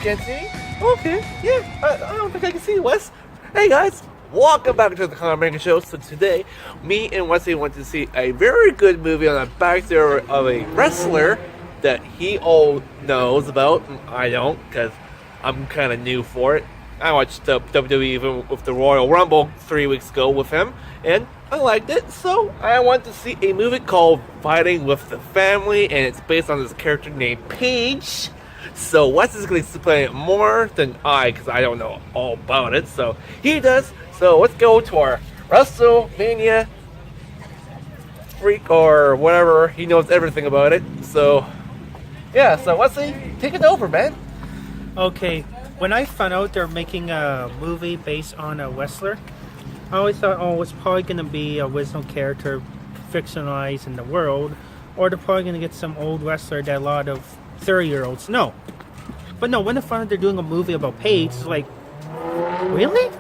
Jency. Okay, yeah, I don't think I can see you, Wes. Hey guys, welcome back to the Conor Making Show. So today, me and Wesley went to see a very good movie on the backstory of a wrestler that he all knows about. I don't, because I'm kind of new for it. I watched WWE even with the Royal Rumble 3 weeks ago with him, and I liked it. So I went to see a movie called Fighting with the Family, and it's based on this character named Paige. So Wes is going to explain it more than I, because I don't know all about it. So he does. So let's go to our WrestleMania freak or whatever. He knows everything about it. So yeah. So Wesley, take it over, man. Okay. When I found out they're making a movie based on a wrestler, I always thought, oh, it's probably going to be a original character fictionalized in the world, or they're probably going to get some old wrestler that a lot of 30-year-olds know. But no, when I found out they're doing a movie about Paige, it's like, really?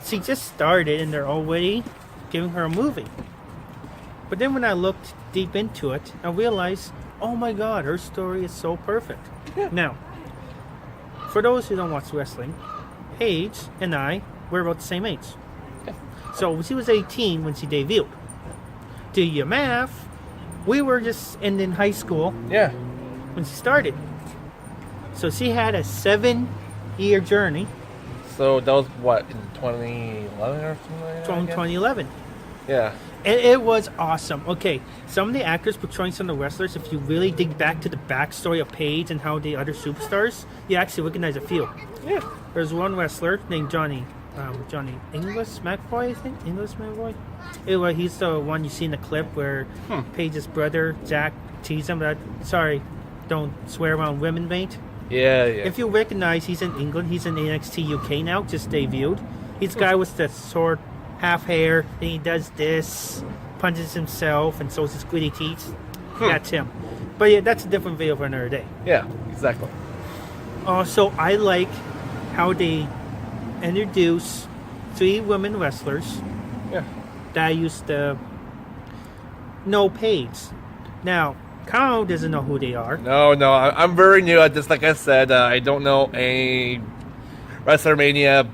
She just started and they're already giving her a movie. But then when I looked deep into it, I realized, oh my god, her story is so perfect. Yeah. Now, for those who don't watch wrestling, Paige and I were about the same age. Yeah. So she was 18 when she debuted. Do your math, we were just in high school Yeah. when she started. So she had a 7-year journey So that was what, in 2011 or something like that? from I guess? 2011. Yeah. And it was awesome. Okay, some of the actors portraying some of the wrestlers, if you really dig back to the backstory of Paige and how the other superstars, you actually recognize a few. Yeah. There's one wrestler named Johnny English McVoy, I think. English McVoy. Anyway, he's the one you see in the clip where Paige's brother, Jack, teased him. Sorry, don't swear around women, mate. Yeah, yeah. If you recognize, he's in England. He's in NXT UK now, just debuted. He's the guy with the short half hair, and he does this, punches himself, and shows his gritty teeth. That's him. But yeah, that's a different video for another day. Yeah, exactly. Also, I like how they introduce 3 women wrestlers Yeah. that I used to know Paige. Now, Kyle doesn't know who they are. No, I'm very new at this. Like I said, I don't know any WrestleMania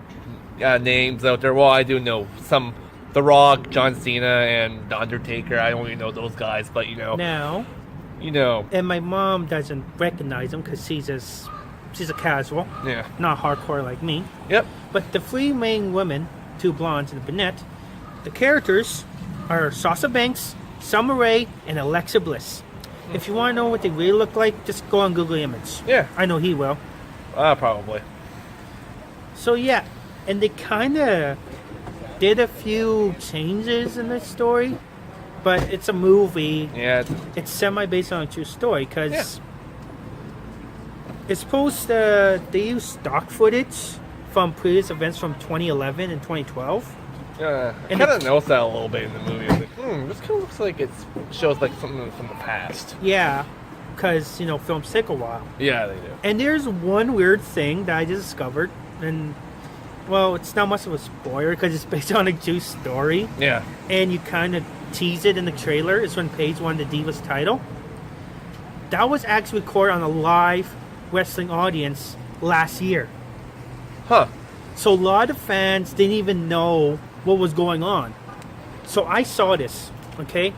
names out there. Well, I do know some. The Rock, John Cena, and The Undertaker. I don't even know those guys, but Now, you know. and my mom doesn't recognize them because she's a casual, Yeah. not hardcore like me. Yep. But the 3 main women, 2 blondes and a brunette, the characters are Sasha Banks, Summer Rae, and Alexa Bliss. If you want to know what they really look like, just go on Google Image. Yeah. I know he will. Probably. So yeah, and they kind of did a few changes in the story, but it's a movie. Yeah. It's semi-based on a true story because Yeah. it's supposed to, they use stock footage from previous events from 2011 and 2012. Yeah. I And kind of the- noticed that a little bit in the movie. I was like, this kind of looks like it shows like something from the past. Yeah, because, films take a while. Yeah, they do. And there's one weird thing that I just discovered, and, well, it's not much of a spoiler because it's based on a true story, Yeah. and you kind of tease it in the trailer. It's when Paige won the Divas title. That was actually recorded on a live wrestling audience last year. Huh. So a lot of fans didn't even know what was going on. So I saw this, okay?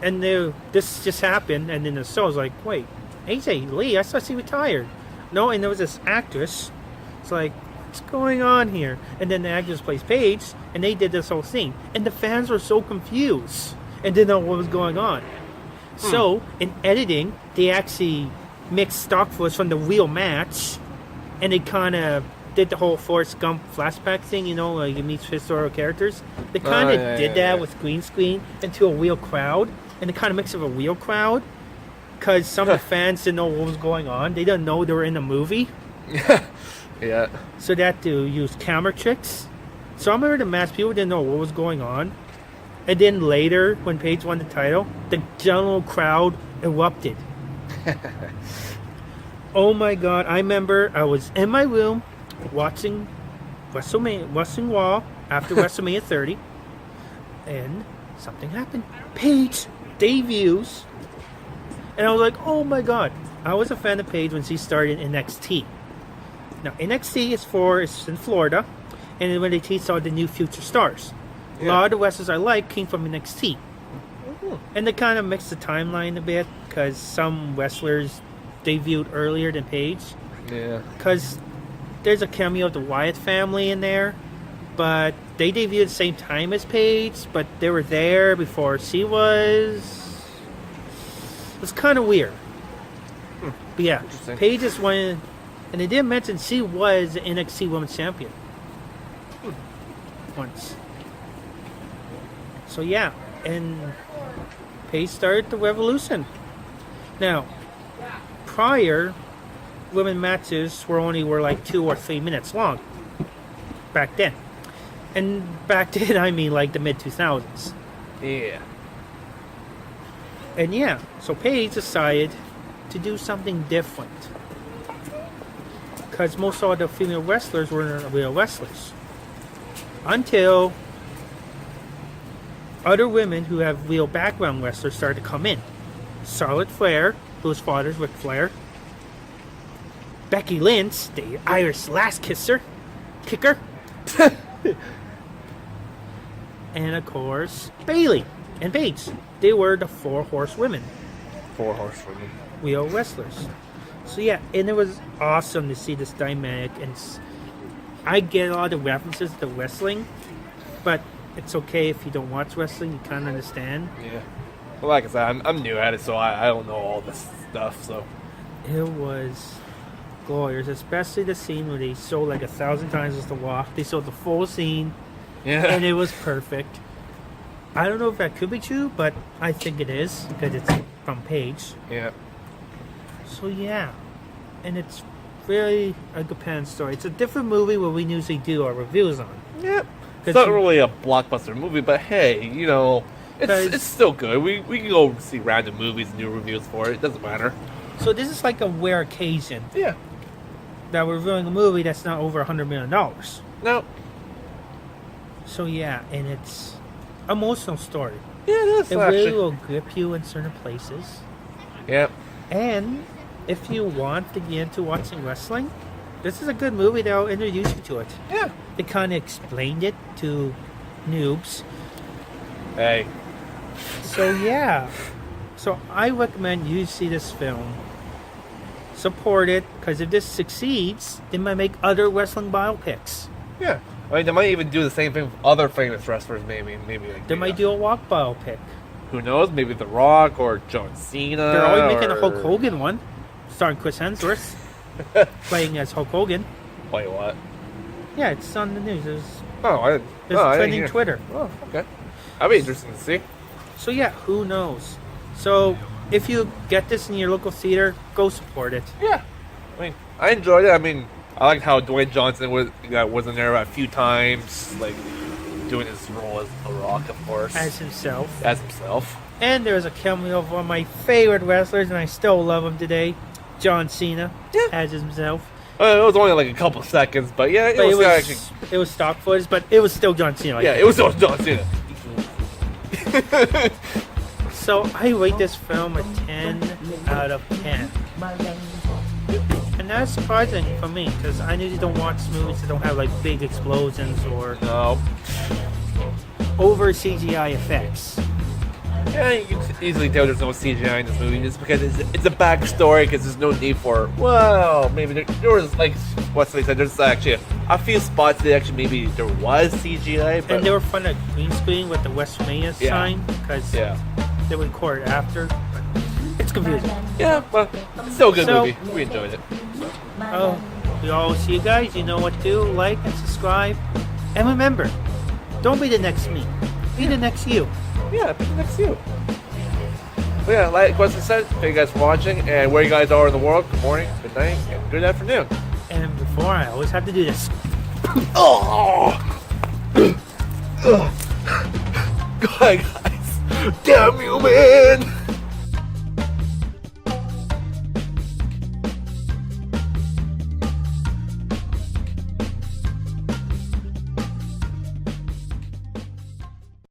And this just happened, and then the show was like, wait, AJ Lee, I thought she retired. No, and there was this actress. It's like, what's going on here? And then the actress plays Paige, and they did this whole scene. And the fans were so confused and didn't know what was going on. So, in editing, they actually mixed stock footage from the real match, and they kind of did the whole Forrest Gump flashback thing, like you meet historical characters. They kind of did that with green screen into a real crowd, and they kind of mixed it with a real crowd, because some of the fans didn't know what was going on. They didn't know they were in a movie. Yeah. So they had to use camera tricks. So I remember the match, people didn't know what was going on. And then later, when Paige won the title, the general crowd erupted. Oh my god, I remember I was in my room watching Wrestling Raw after WrestleMania 30, and something happened. Paige debuts, and I was like, oh my god. I was a fan of Paige when she started in NXT. Now NXT is in Florida, and when they teach all the new future stars. A lot of the wrestlers I like came from NXT. And they kind of mix the timeline a bit because some wrestlers debuted earlier than Paige. Yeah. Because there's a cameo of the Wyatt family in there, but they debuted at the same time as Paige, but they were there before she was. It's kind of weird. But yeah, Paige is one, and they did mention she was the NXT Women's Champion once. So yeah, and Paige started the revolution. Now, prior, women matches were like 2 or 3 minutes long. Back then. And back then, I mean like the mid-2000s. Yeah. And yeah, so Paige decided to do something different. Because most of the female wrestlers were real wrestlers. Until other women who have real background wrestlers started to come in. Charlotte Flair, whose father's Ric Flair. Becky Lynch, the Irish kicker. And of course, Bayley and Paige. They were the 4 horsewomen. 4 horsewomen. Real wrestlers. So yeah, and it was awesome to see this dynamic. And I get a lot of references to wrestling, but it's okay if you don't watch wrestling. You kind of understand. Yeah. Well, like I said, I'm new at it, so I don't know all this stuff. So it was glorious, especially the scene where they showed like 1,000 times as the walk. They showed the full scene, and it was perfect. I don't know if that could be true, but I think it is because it's from Paige. Yeah. So yeah, and it's really a Japan story. It's a different movie where we usually do our reviews on. Yep. It's not really a blockbuster movie, but hey, you know, it's still good. We can go see random movies and do reviews for it. It doesn't matter. So this is like a rare occasion. Yeah. That we're reviewing a movie that's not over $100 million. No. So yeah, and it's emotional story. Yeah, it is. It really will grip you in certain places. Yep. And if you want to get into watching wrestling, this is a good movie that'll introduce you to it. Yeah. They kind of explained it to noobs. Hey. So yeah. So I recommend you see this film. Support it, because if this succeeds, they might make other wrestling biopics. Yeah. I mean, they might even do the same thing with other famous wrestlers, maybe like they might do a walk biopic. Who knows? Maybe The Rock or John Cena. They're already making a Hulk Hogan one, starring Chris Hemsworth, playing as Hulk Hogan. Wait, what? Yeah, it's on the news. It's trending Twitter. Oh, okay. That'd be interesting to see. So yeah, who knows? So if you get this in your local theater, go support it. Yeah. I mean, I enjoyed it. I mean, I liked how Dwayne Johnson was in there a few times, like doing his role as The Rock, of course. As himself. And there's a cameo of one of my favorite wrestlers, and I still love him today, John Cena, as himself. It was only like a couple seconds, but yeah, it was stock footage, but it was still John Cena. It was still John Cena. So I rate this film a 10 out of 10. And that's surprising for me, because I usually don't watch movies that don't have like big explosions or over CGI effects. Yeah, you can easily tell there's no CGI in this movie just because it's a backstory, because there's no need for, well, maybe there was, like what they said, there's actually a few spots that actually maybe there was CGI. But and they were fun at green screen with the WrestleMania sign, because they would record after. But it's confusing. Yeah, but it's still a good movie. We enjoyed it. Oh, we all see you guys. You know what to do. Like and subscribe. And remember, don't be the next me. Be the next you. Yeah, be the next you. But yeah, like Weston said, thank you guys for watching, and where you guys are in the world, good morning, good night, and good afternoon. And before, I always have to do this. Oh! Go ahead, guys. Damn you, man!